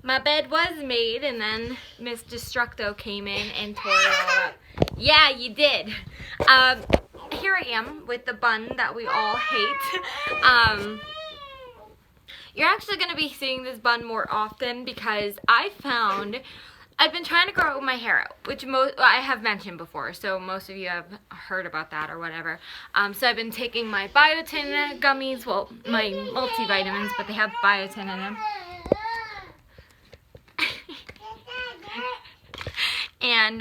My bed was made, and then Miss Destructo came in and tore it all up. Yeah, you did. Here I am with the bun that we all hate. You're actually going to be seeing this bun more often because I've been trying to grow out my hair out, which I have mentioned before, so most of you have heard about that or whatever. So I've been taking my biotin gummies, well, my multivitamins, but they have biotin in them. And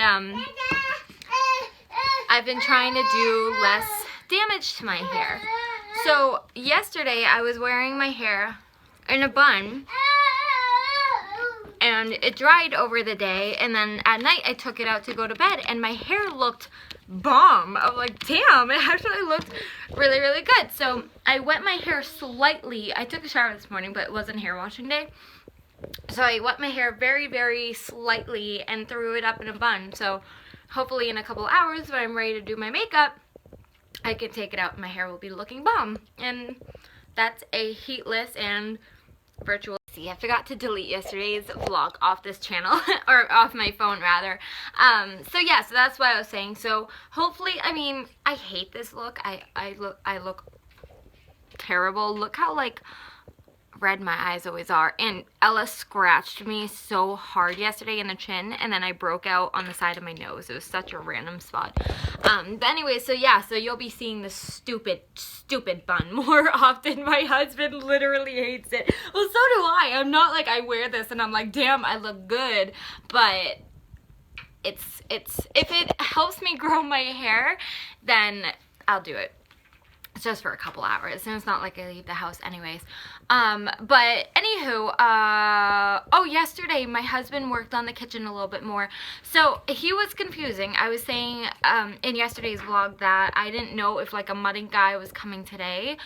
I've been trying to do less damage to my hair. So yesterday I was wearing my hair in a bun, and it dried over the day, and then at night I took it out to go to bed, and my hair looked bomb. I was like, damn, it actually looked really, really good. So I wet my hair slightly. I took a shower this morning, but it wasn't hair washing day. So I wet my hair very, very slightly and threw it up in a bun. So hopefully in a couple hours when I'm ready to do my makeup, I can take it out and my hair will be looking bomb. And that's a heatless and virtual. See, I forgot to delete yesterday's vlog off this channel, or off my phone rather. So yeah, so that's what I was saying. So hopefully, I mean, I hate this look. I look terrible. Look how like red my eyes always are, and Ella scratched me so hard yesterday in the chin, and then I broke out on the side of my nose. It was such a random spot. But anyway, so yeah, so you'll be seeing this stupid bun more often. My husband literally hates it. Well, so do I. I'm not like I wear this and I'm like, damn, I look good, but it's if it helps me grow my hair, then I'll do it. It's just for a couple hours, and it's not like I leave the house anyways. But anywho, oh, yesterday my husband worked on the kitchen a little bit more. So he was confusing. I was saying in yesterday's vlog that I didn't know if like a mudding guy was coming today.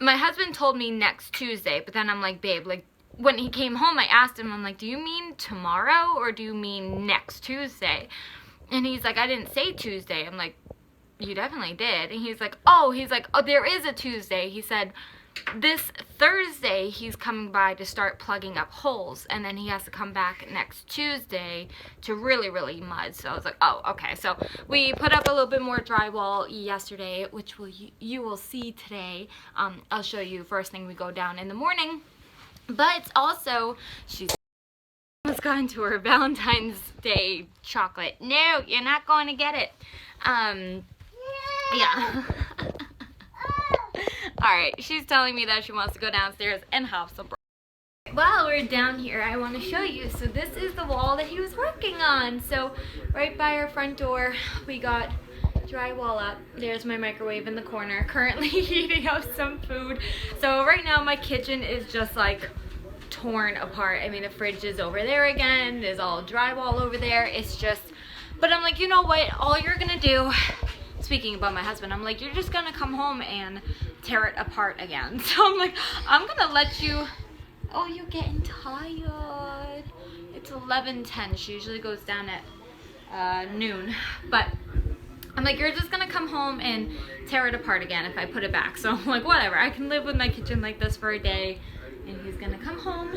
My husband told me next Tuesday, but then I'm like, babe, like when he came home, I asked him, I'm like, do you mean tomorrow or do you mean next Tuesday? And he's like, I didn't say Tuesday. I'm like, you definitely did. And he's like, oh, there is a Tuesday. He said this Thursday he's coming by to start plugging up holes, and then he has to come back next Tuesday to really mud. So I was like, oh, okay. So we put up a little bit more drywall yesterday, which you will see today. I'll show you first thing we go down in the morning. But also, she's almost gone to her Valentine's Day chocolate. No, you're not going to get it. Yeah. Alright, she's telling me that she wants to go downstairs and have some breakfast. While we're down here, I want to show you. So this is the wall that he was working on. So right by our front door, we got drywall up. There's my microwave in the corner, currently heating up some food. So right now my kitchen is just like torn apart. I mean, the fridge is over there again. There's all drywall over there. It's just, but I'm like, you know what? All you're gonna do, speaking about my husband, I'm like, you're just gonna come home and tear it apart again. So I'm like, I'm gonna let you, oh, you're getting tired. It's 11:10. She usually goes down at noon. But I'm like, you're just gonna come home and tear it apart again if I put it back. So I'm like, whatever. I can live with my kitchen like this for a day. And he's gonna come home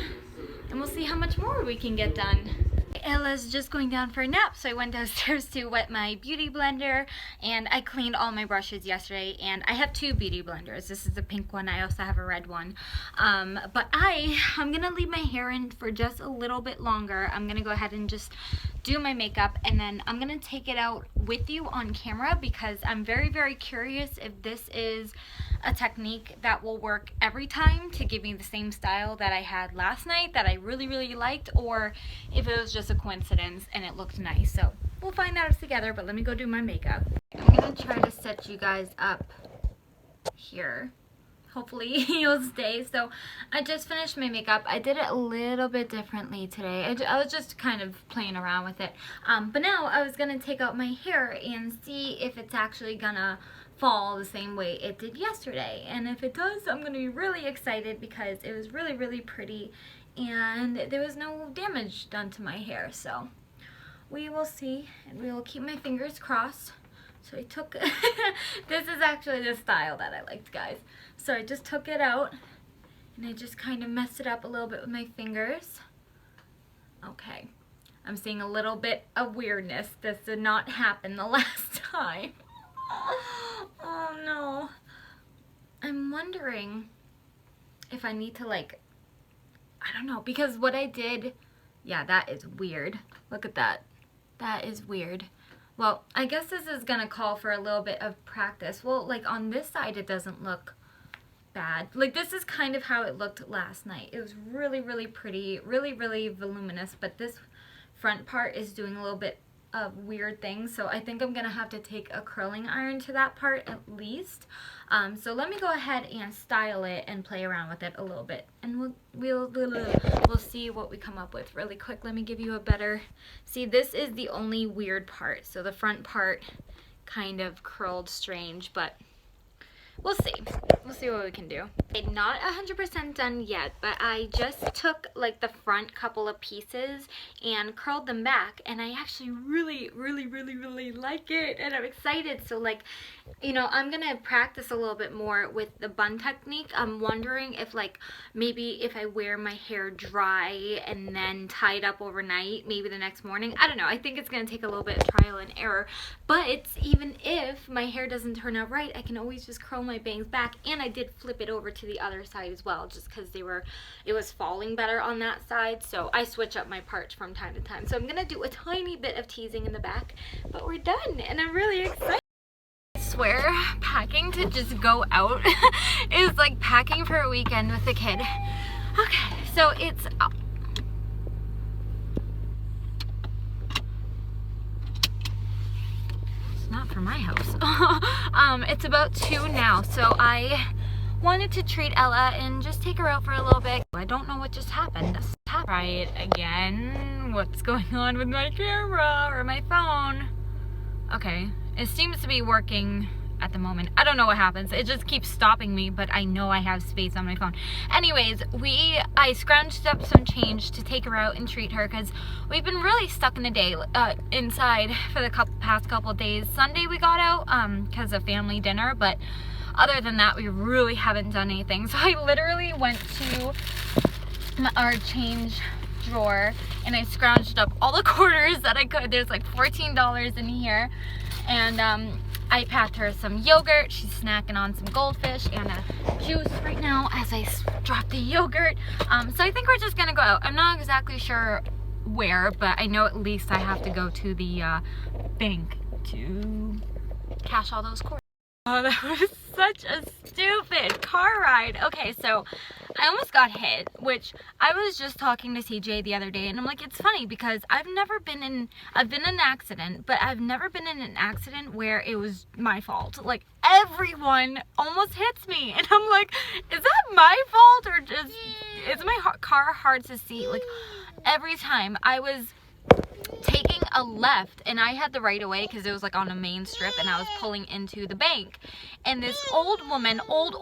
and we'll see how much more we can get done. Ella's just going down for a nap, so I went downstairs to wet my beauty blender, and I cleaned all my brushes yesterday, and I have two beauty blenders. This is a pink one. I also have a red one. But I'm gonna leave my hair in for just a little bit longer. I'm gonna go ahead and just do my makeup, and then I'm gonna take it out with you on camera because I'm very curious if this is a technique that will work every time to give me the same style that I had last night that I really liked, or if it was just a coincidence and it looked nice. So we'll find out together, but let me go do my makeup. I'm gonna try to set you guys up here. Hopefully you'll stay. So I just finished my makeup. I did it a little bit differently today. I was just kind of playing around with it. But now I was gonna take out my hair and see if it's actually gonna fall the same way it did yesterday. And if it does, I'm gonna be really excited because it was really pretty and there was no damage done to my hair. So we will see, and we will keep my fingers crossed. So I took, this is actually the style that I liked, guys. So I just took it out and I just kind of messed it up a little bit with my fingers. Okay. I'm seeing a little bit of weirdness. This did not happen the last time. Oh no. I'm wondering if I need to like, I don't know, because what I did, yeah, that is weird. Look at that. That is weird. Well, I guess this is gonna call for a little bit of practice. Well, like on this side it doesn't look bad. Like this is kind of how it looked last night. It was really, really pretty, really, really voluminous, but this front part is doing a little bit of weird things, so I think I'm gonna have to take a curling iron to that part at least. So let me go ahead and style it and play around with it a little bit, and we'll see what we come up with really quick. Let me give you a better, see, this is the only weird part, so the front part kind of curled strange, but we'll see. We'll see what we can do. I'm not 100% done yet, but I just took like the front couple of pieces and curled them back, and I actually really, really, really, really like it, and I'm excited. So like, you know, I'm gonna practice a little bit more with the bun technique. I'm wondering if like maybe if I wear my hair dry and then tie it up overnight, maybe the next morning. I don't know. I think it's gonna take a little bit of trial and error, but even if my hair doesn't turn out right, I can always just curl my bangs back. And I did flip it over to the other side as well, just because it was falling better on that side. So I switch up my parts from time to time. So I'm gonna do a tiny bit of teasing in the back, but we're done, and I'm really excited. I swear, packing to just go out is like packing for a weekend with a kid. Okay, so it's not for my house. It's about 2 now, so I wanted to treat Ella and just take her out for a little bit. I don't know what just happened. Try it again. What's going on with my camera or my phone? Okay, it seems to be working at the moment. I don't know what happens. It just keeps stopping me, but I know I have space on my phone. Anyways, I scrounged up some change to take her out and treat her, because we've been really stuck in the day inside for the past couple of days. Sunday we got out because of family dinner, but other than that we really haven't done anything. So I literally went to our change drawer and I scrounged up all the quarters that I could. There's like $14 in here, and I packed her some yogurt. She's snacking on some goldfish and a juice right now as I drop the yogurt. So I think we're just gonna go out. I'm not exactly sure where, but I know at least I have to go to the bank to cash all those quarters. Oh, that was such a stupid car ride. Okay, so I almost got hit, which I was just talking to CJ the other day, and I'm like, it's funny because I've been in an accident, but I've never been in an accident where it was my fault. Like, everyone almost hits me, and I'm like, is that my fault, or just, is my car hard to see? Like, every time I was taking a left and I had the right of way because it was like on a main strip, and I was pulling into the bank, and this old woman, old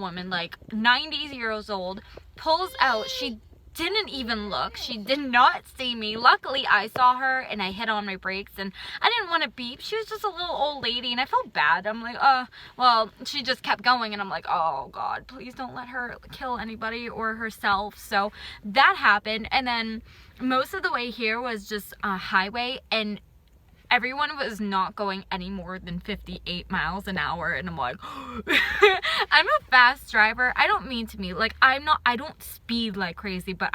woman, like 90 years old, pulls out. She didn't even look. She did not see me. Luckily I saw her and I hit on my brakes, and I didn't want to beep. She was just a little old lady and I felt bad. I'm like, well, she just kept going, and I'm like, oh God, please don't let her kill anybody or herself. So that happened, and then most of the way here was just a highway, and everyone was not going any more than 58 miles an hour, and I'm like, I'm a fast driver. I don't mean to be like, I don't speed like crazy, but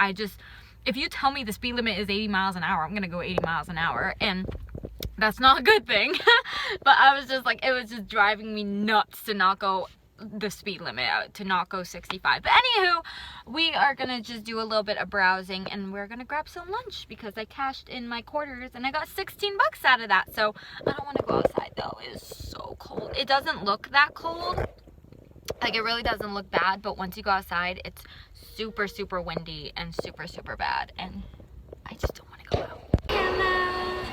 if you tell me the speed limit is 80 miles an hour, I'm gonna go 80 miles an hour, and that's not a good thing. But I was just like, it was just driving me nuts to not go the speed limit, to not go 65. But anywho, we are gonna just do a little bit of browsing, and we're gonna grab some lunch because I cashed in my quarters and I got 16 bucks out of that. So I don't want to go outside though. It is so cold. It doesn't look that cold, like it really doesn't look bad, but once you go outside it's super, super windy and super, super bad, and I just don't want to go out. Hello.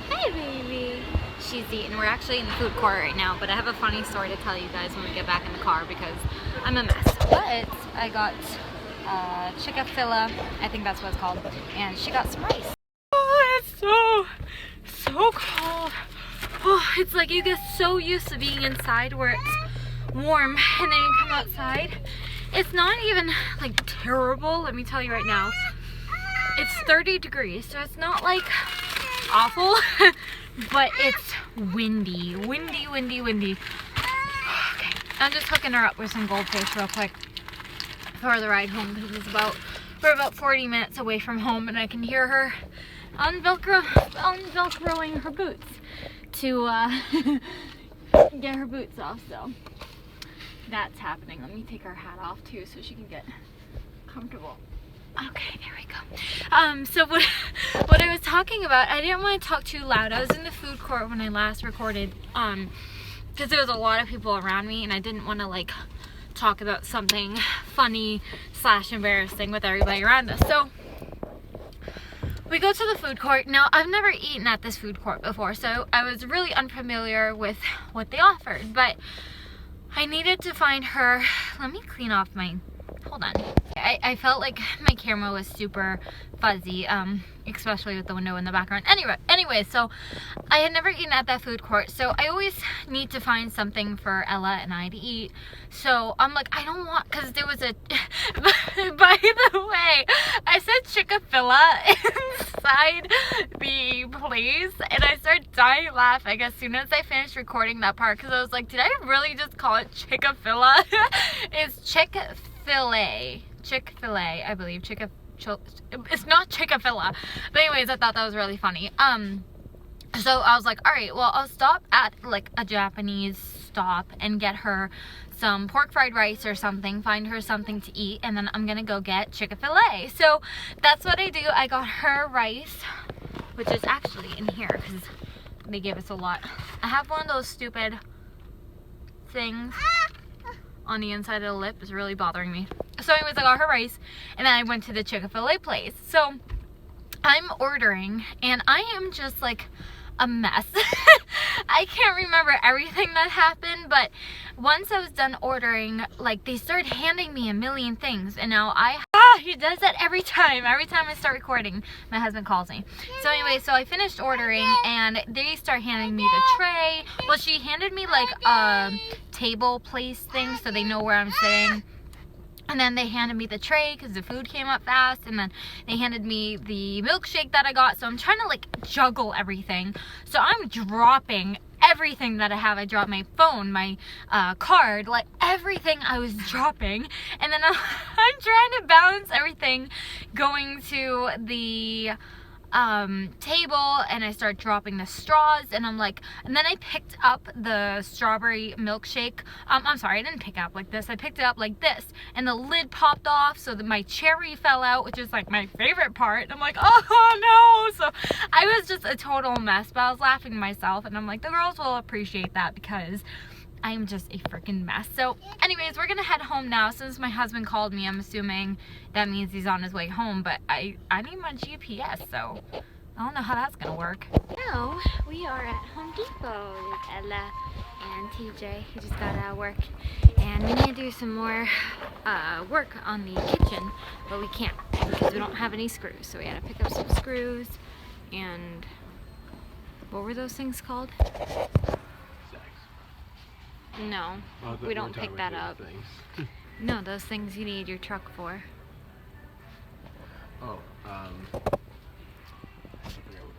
Hey baby. She's eating. We're actually in the food court right now, but I have a funny story to tell you guys when we get back in the car because I'm a mess. But I got chick-fil-a, I think that's what it's called, and she got some rice. Oh, it's so cold. Oh, it's like you get so used to being inside where it's warm, and then you come outside. It's not even like terrible, let me tell you right now. 30 degrees, so it's not like awful, but it's windy. Okay, I'm just hooking her up with some goldfish real quick for the ride home because we're about 40 minutes away from home, and I can hear her unvelcroing her boots to get her boots off, so that's happening. Let me take her hat off too so she can get comfortable. Okay, there we go. So what I was talking about, I didn't want to talk too loud. I was in the food court when I last recorded, because there was a lot of people around me, and I didn't want to like talk about something funny / embarrassing with everybody around us. So we go to the food court. Now, I've never eaten at this food court before, so I was really unfamiliar with what they offered, but I needed to find her. Let me clean off my, hold on. I felt like my camera was super fuzzy, especially with the window in the background. Anyway, so I had never eaten at that food court, so I always need to find something for Ella and I to eat. So I'm like, I don't want, because there was a, by the way, I said Chick-fil-A inside the place, and I started dying laughing as soon as I finished recording that part, because I was like, did I really just call it Chick-fil-A? It's Chick-fil-A, I believe. It's not Chick-fil-A. But anyways, I thought that was really funny. So I was like, all right, well, I'll stop at like a Japanese stop and get her some pork fried rice or something, find her something to eat, and then I'm gonna go get Chick-fil-A. So that's what I do. I got her rice, which is actually in here because they gave us a lot. I have one of those stupid things on the inside of the lip. Is really bothering me. So anyways, I got her rice, and then I went to the Chick-fil-A place. So I'm ordering, and I am just like a mess. I can't remember everything that happened, but once I was done ordering, like, they started handing me a million things, and now he does that every time I start recording. My husband calls me. So anyway, so I finished ordering, and they start handing me the tray. Well, she handed me like a table place thing so they know where I'm sitting. And then they handed me the tray because the food came up fast, and then they handed me the milkshake that I got. So I'm trying to like juggle everything. So I'm dropping everything that I have. I dropped my phone, my card, like everything I was dropping. And then I'm trying to balance everything going to the table, and I start dropping the straws, and I'm like, and then I picked up the strawberry milkshake. I'm sorry, I didn't pick it up like this. I picked it up like this, and the lid popped off, so that my cherry fell out, which is like my favorite part. I'm like, oh no! So I was just a total mess, but I was laughing to myself, and I'm like, the girls will appreciate that because I'm just a freaking mess. So anyways, we're gonna head home now. Since my husband called me, I'm assuming that means he's on his way home, but I need my GPS, so I don't know how that's gonna work. Now we are at Home Depot with Ella and TJ. He just got out of work, and we need to do some more work on the kitchen, but we can't because we don't have any screws. So we had to pick up some screws, and what were those things called? No, we don't pick that up. No, those things you need your truck for. Oh, I forget what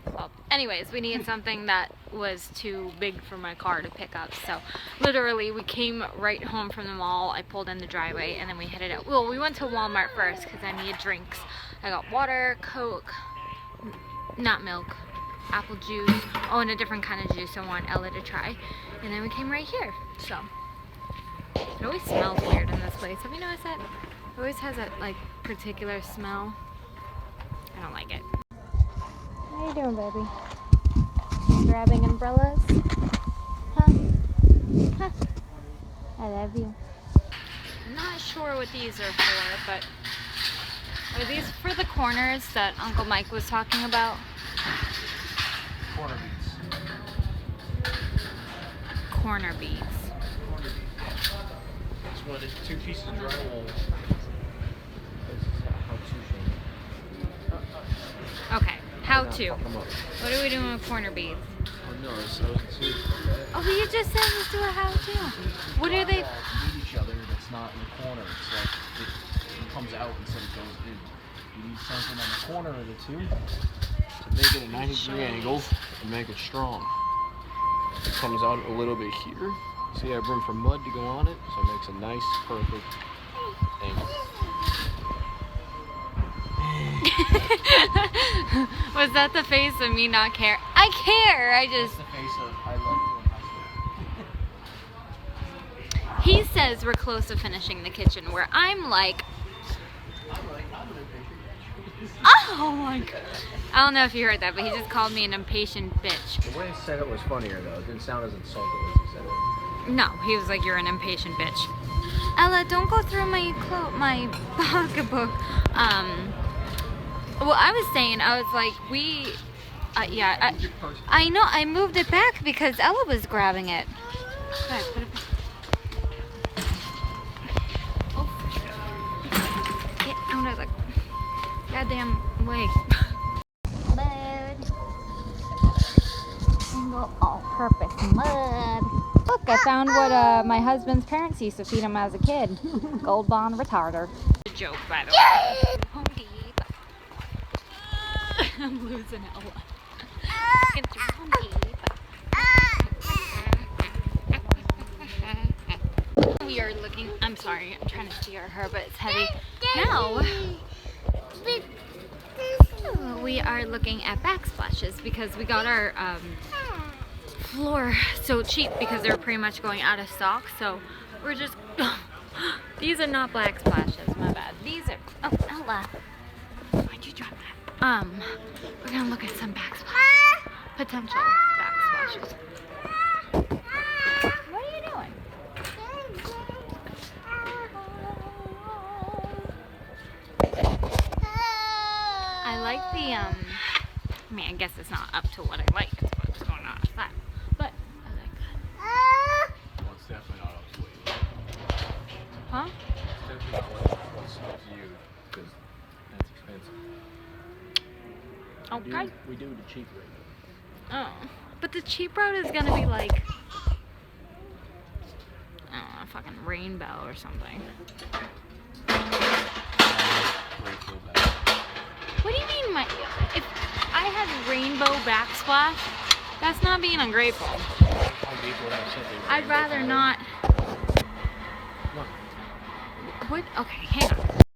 they're called. Well, anyways, we needed something that was too big for my car to pick up. So literally, we came right home from the mall. I pulled in the driveway, and then we headed out. Well, we went to Walmart first because I needed drinks. I got water, Coke, not milk, apple juice, oh, and a different kind of juice I want Ella to try. And then we came right here. So it always smells weird in this place. Have you noticed that? It always has that like particular smell. I don't like it. How you doing, baby? Grabbing umbrellas? Huh? Huh? I love you. I'm not sure what these are for, but are these for the corners that Uncle Mike was talking about? Corner beats. Corner beads. This one is 2 pieces of drywall. Okay, how to. What are we doing with corner beads? Oh no, so it's Oh, but you just said let's do a how to. What are they? Meet each other. That's not in the corner. It's like it comes out instead of goes in. You need something on the corner of the two to make it a 90-degree angle and make it strong. It comes out a little bit here. See, I have room for mud to go on it, so it makes a nice, perfect angle. Was that the face of me not care? I care. I just. That's the face of I love doing high school. He says we're close to finishing the kitchen, where I'm like, oh my god. I don't know if you heard that, but he just called me an impatient bitch. The way he said it was funnier though. It didn't sound as insulting as he said it. No, he was like, you're an impatient bitch. Ella, don't go through my pocketbook. Well, I was saying, I was like, yeah, I know, I moved it back because Ella was grabbing it. Okay, put it back. Oh. Get out of the goddamn way. Mud. Single all-purpose mud. Look, I found what my husband's parents used to feed him as a kid. Gold Bond retarder. A joke, by the way. Home Depot. I'm losing Ella. It's Home Depot. We are looking. I'm sorry, I'm trying to steer her, but it's heavy. Now, we are looking at backsplashes because we got our floor so cheap because they're pretty much going out of stock. So we're just. These are not black splashes. My bad. These are. Oh, Ella. Why'd you drop that? We're gonna look at some backsplash. Potential backsplashes. What are you doing? I like the I mean, I guess it's not up to what I like. It's what's going on outside. But I like that. Well, it's definitely not up to what you like. Huh? It's definitely not what's up to you because that's expensive. Okay. We do the cheap rate. Oh. But the cheap route is gonna be like, I don't know, fucking rainbow or something. Grateful that. What do you mean if I had rainbow backsplash, that's not being ungrateful. Home Depot has something. I'd rather not. Look. What? Okay, hang on.